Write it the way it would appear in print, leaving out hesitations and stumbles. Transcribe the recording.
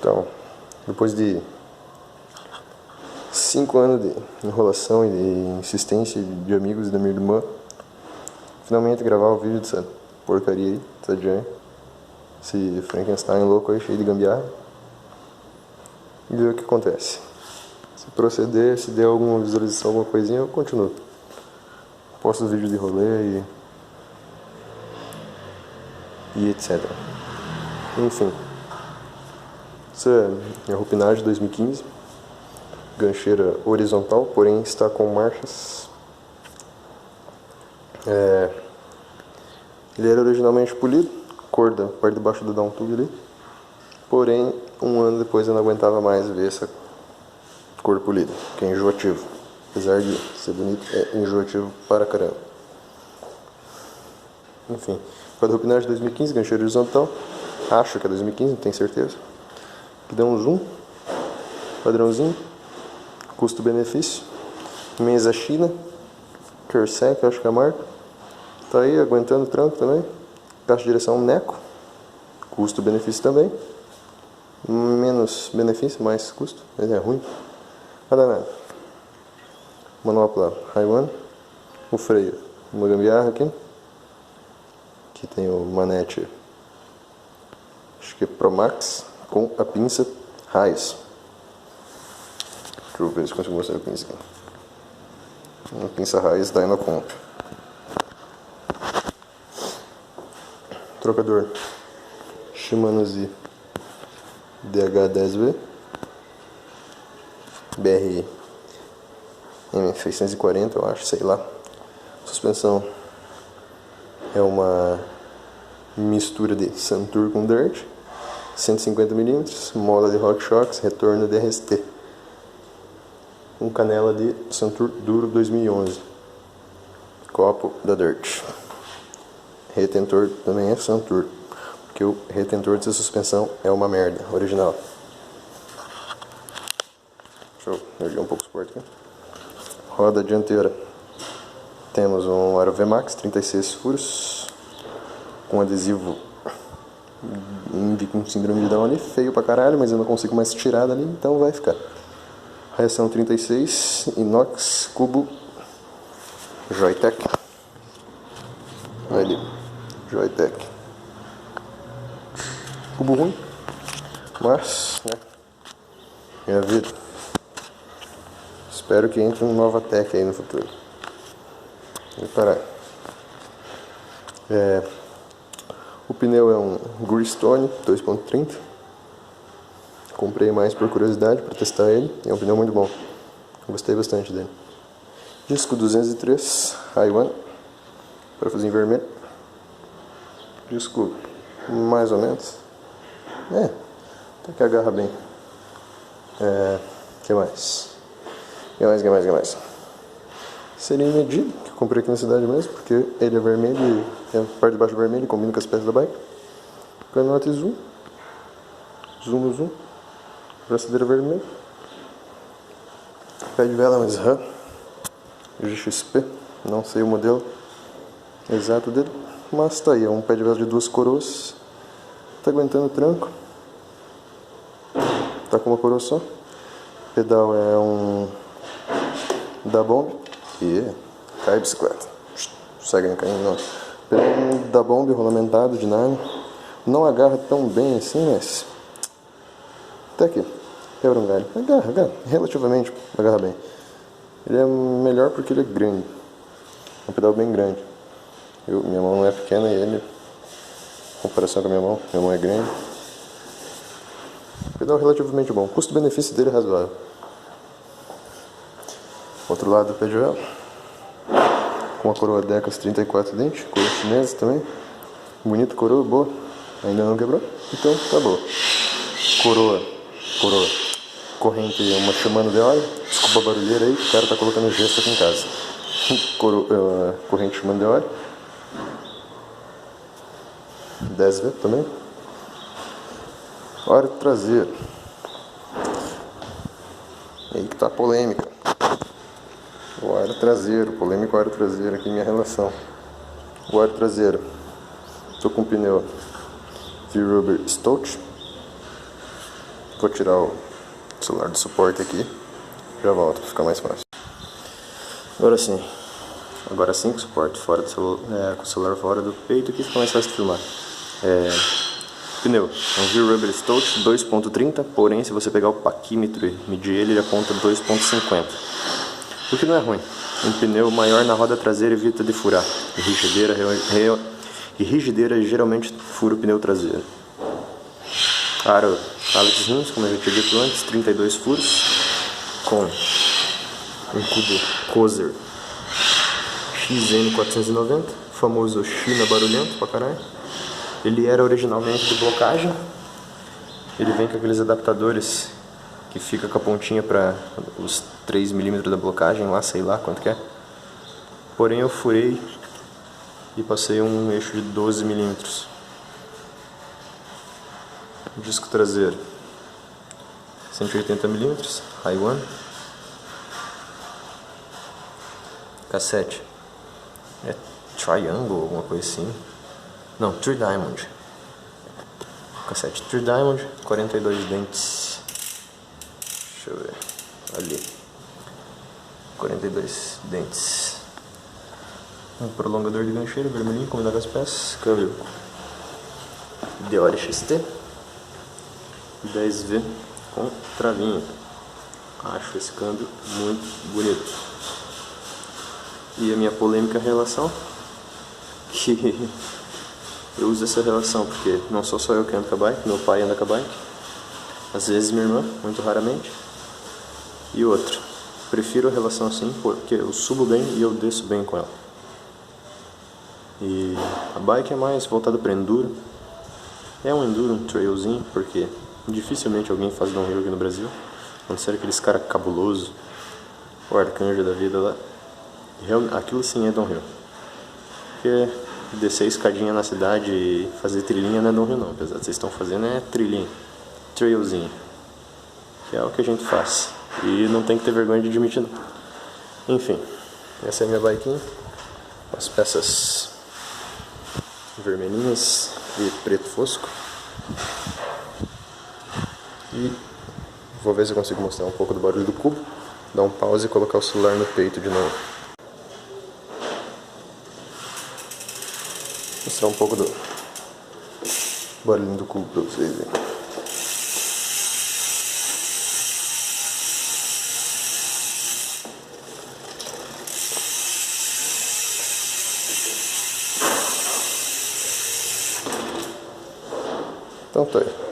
Então, depois de 5 anos de enrolação e de insistência de amigos e da minha irmã, finalmente gravar o vídeo dessa porcaria aí, dessa Jane, esse Frankenstein louco aí, cheio de gambiarra, e ver o que acontece. Se proceder, se der alguma visualização, alguma coisinha, eu continuo. Posto vídeo de rolê e etc. Enfim, essa é a Rupinage 2015, gancheira horizontal, porém está com marchas. Ele era originalmente polido, cor da parte de baixo do downtube ali, porém um ano depois eu não aguentava mais ver essa cor polida, que é enjoativo. Apesar de ser bonito, é enjoativo para caramba. Enfim, Rupinage 2015, gancheira horizontal, acho que é 2015, não tenho certeza. Que dá um zoom, padrãozinho, custo-benefício, mesa China, Kersec, acho que é a marca. Tá aí, aguentando o tranco também. Caixa de direção Neco, custo-benefício também. Menos benefício, mais custo, mas é ruim. Nada nada. Manopla Haiwan, o freio, uma gambiarra aqui. Aqui tem o manete, acho que é Pro Max, com a pinça raiz. Deixa eu ver se consigo mostrar a pinça aqui. Uma pinça raiz da Enocomp. Trocador Shimano Z DH10V BR M640, eu acho, sei lá. Suspensão é uma mistura de Santur com Dirt, 150mm, mola de RockShox, retorno de RST, com canela de Santur Duro 2011, copo da Dirt. Retentor também é Santur, porque o retentor dessa suspensão é uma merda, original. Deixa eu erguer um pouco o suporte aqui. Roda dianteira, temos um Aro VMAX 36 furos, com adesivo Indy com síndrome de Down ali, feio pra caralho, mas eu não consigo mais tirar dali, então vai ficar. Reação 36, inox, cubo, Joytech. Olha ali, Joytech. Cubo ruim, mas, né, é a vida. Espero que entre um Novatec aí no futuro. Vou parar. O pneu é um Greystone 2.30. Comprei mais por curiosidade para testar ele. É um pneu muito bom. Gostei bastante dele. Disco 203 Haiwan, parafusinho vermelho. Disco mais ou menos. Até que agarra bem. Que mais? Que mais? Seria medido, que eu comprei aqui na cidade mesmo, porque ele é vermelho e tem a parte de baixo vermelho, combina com as peças da bike. Canote zoom no zoom, braçadeira vermelha, pé de vela mais RAM, GXP, não sei o modelo exato dele, mas tá aí, é um pé de vela de 2 coroas, tá aguentando o tranco, tá com uma coroa só. Pedal é um da Bomb, e cai a bicicleta, segue caindo não. Pedal é um da Bomb rolamentado de nylon, não agarra tão bem assim, mas até aqui, quebra um galho, agarra, relativamente agarra bem. Ele é melhor porque ele é grande, é um pedal bem grande. Minha mão não é pequena e ele, em comparação com a minha mão é grande. Pedal relativamente bom, o custo-benefício dele é razoável. Outro lado do pé de vela, com a coroa Decas 34 dentes, coroa chinesa também. Bonita coroa, boa, ainda não quebrou, então tá boa. Coroa, corrente, uma Shimano de óleo, desculpa a barulheira aí, o cara tá colocando gesso aqui em casa. Corrente Shimano de óleo, 10V também. Aro traseiro, aí que tá polêmica. O aro traseiro, polêmico aro traseiro aqui, minha relação. O aro traseiro, tô com o pneu V-Rubber Stout, Vou tirar o celular do suporte aqui. Já volto pra ficar mais fácil. Agora sim com o suporte fora do celular, com o celular fora do peito aqui fica mais fácil de filmar. Pneu, é um V-Rubber Stout 2.30, porém se você pegar o paquímetro e medir ele aponta 2.50. O que não é ruim. Um pneu maior na roda traseira evita de furar. E rigideira geralmente fura o pneu traseiro. Aro Alex Rins, como eu já tinha dito antes, 32 furos, com um cubo Kozer XN490, famoso China barulhento pra caralho. Ele era originalmente de blocagem. Ele vem com aqueles adaptadores que fica com a pontinha para os 3 mm da blocagem lá, sei lá quanto que é. Porém eu furei e passei um eixo de 12 mm. Disco traseiro 180 mm, High One. Cassete é Triangle, alguma coisa assim. Não, Three Diamond. Cassete Three Diamond, 42 dentes. Deixa eu ver. Ali. 42 dentes. Um prolongador de gancheiro vermelhinho, combinado com as peças. Câmbio Deore XT 10V com travinha. Acho esse câmbio muito bonito. E a minha polêmica relação, que eu uso essa relação porque não sou só eu que ando com a bike, meu pai anda com a bike, às vezes minha irmã, muito raramente. E outra, prefiro a relação assim porque eu subo bem e eu desço bem com ela. E a bike é mais voltada para enduro. É um enduro, um trailzinho, porque dificilmente alguém faz downhill aqui no Brasil, a não ser aqueles caras cabulosos, o arcanjo da vida lá. Aquilo sim é downhill. Porque descer a escadinha na cidade e fazer trilhinha não é downhill não, apesar de vocês estão fazendo é trilhinha, trailzinho, que é o que a gente faz. E não tem que ter vergonha de admitir não. Enfim, essa é a minha biquinha, as peças vermelhinhas e preto fosco. E vou ver se eu consigo mostrar um pouco do barulho do cubo, dar um pause e colocar o celular no peito de novo. Mostrar um pouco do barulhinho do cubo pra vocês verem. Então tá aí.